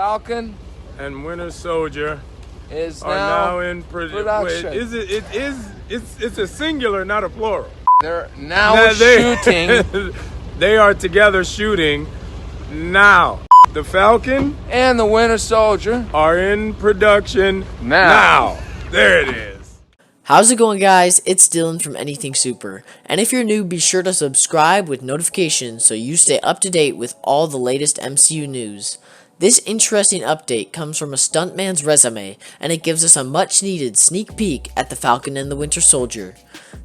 Falcon and Winter Soldier is are now in production. It's a singular, not a plural. They're now shooting. They are together shooting now. The Falcon and the Winter Soldier are in production now. There it is. How's it going, guys? It's Dylan from Anything Super, and if you're new, be sure to subscribe with notifications so you stay up to date with all the latest MCU news. This interesting update comes from a stuntman's resume, and it gives us a much-needed sneak peek at the Falcon and the Winter Soldier.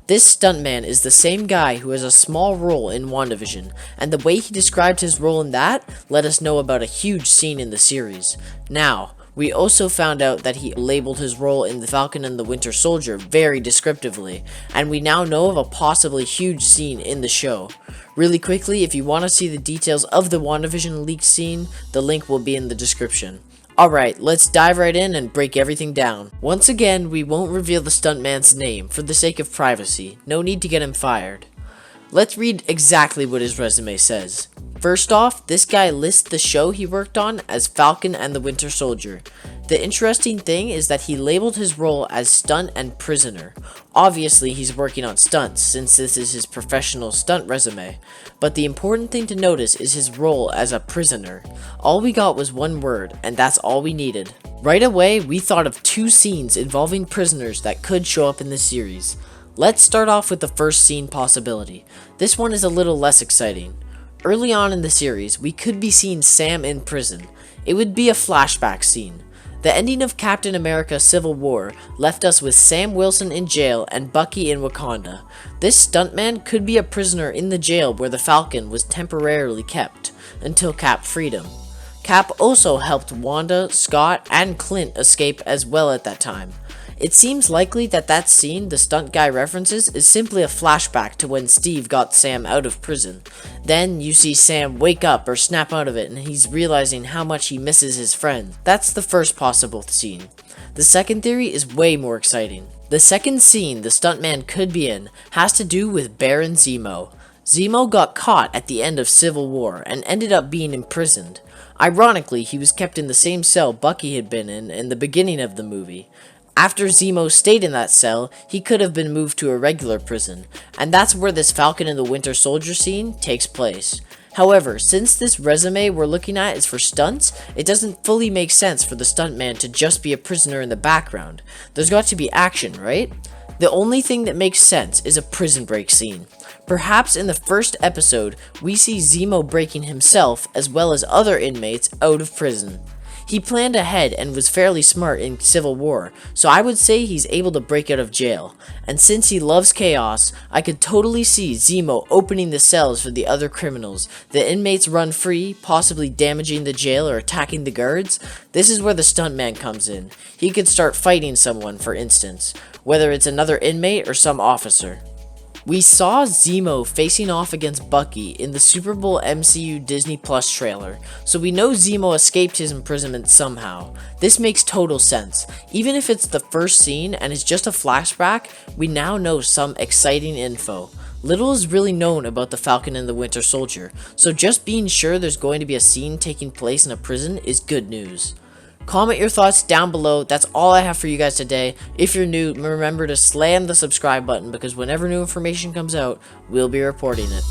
This stuntman is the same guy who has a small role in WandaVision, and the way he described his role in that let us know about a huge scene in the series. Now, we also found out that he labeled his role in The Falcon and the Winter Soldier very descriptively, and we now know of a possibly huge scene in the show. Really quickly, if you want to see the details of the WandaVision leaked scene, the link will be in the description. Alright, let's dive right in and break everything down. Once again, we won't reveal the stuntman's name for the sake of privacy. No need to get him fired. Let's read exactly what his resume says. First off, this guy lists the show he worked on as Falcon and the Winter Soldier. The interesting thing is that he labeled his role as stunt and prisoner. Obviously, he's working on stunts since this is his professional stunt resume. But the important thing to notice is his role as a prisoner. All we got was one word, and that's all we needed. Right away, we thought of two scenes involving prisoners that could show up in this series. Let's start off with the first scene possibility. This one is a little less exciting. Early on in the series, we could be seeing Sam in prison. It would be a flashback scene. The ending of Captain America Civil War left us with Sam Wilson in jail and Bucky in Wakanda. This stuntman could be a prisoner in the jail where the Falcon was temporarily kept, until Cap freed him. Cap also helped Wanda, Scott, and Clint escape as well at that time. It seems likely that that scene the stunt guy references is simply a flashback to when Steve got Sam out of prison. Then you see Sam wake up or snap out of it and he's realizing how much he misses his friend. That's the first possible scene. The second theory is way more exciting. The second scene the stuntman could be in has to do with Baron Zemo. Zemo got caught at the end of Civil War and ended up being imprisoned. Ironically, he was kept in the same cell Bucky had been in the beginning of the movie. After Zemo stayed in that cell, he could have been moved to a regular prison, and that's where this Falcon and the Winter Soldier scene takes place. However, since this resume we're looking at is for stunts, it doesn't fully make sense for the stuntman to just be a prisoner in the background. There's got to be action, right? The only thing that makes sense is a prison break scene. Perhaps in the first episode, we see Zemo breaking himself as well as other inmates out of prison. He planned ahead and was fairly smart in Civil War, so I would say he's able to break out of jail. And since he loves chaos, I could totally see Zemo opening the cells for the other criminals. The inmates run free, possibly damaging the jail or attacking the guards. This is where the stuntman comes in. He could start fighting someone, for instance, whether it's another inmate or some officer. We saw Zemo facing off against Bucky in the Super Bowl MCU Disney Plus trailer, so we know Zemo escaped his imprisonment somehow. This makes total sense. Even if it's the first scene and it's just a flashback, we now know some exciting info. Little is really known about the Falcon and the Winter Soldier, so just being sure there's going to be a scene taking place in a prison is good news. Comment your thoughts down below. That's all I have for you guys today. If you're new, remember to slam the subscribe button because whenever new information comes out, we'll be reporting it.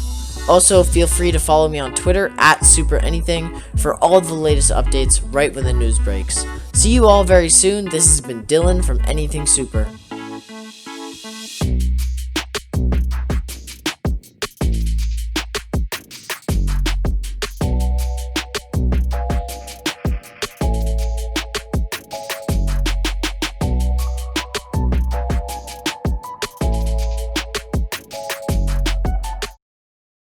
Also, feel free to follow me on Twitter at SuperAnything for all the latest updates right when the news breaks. See you all very soon. This has been Dylan from Anything Super.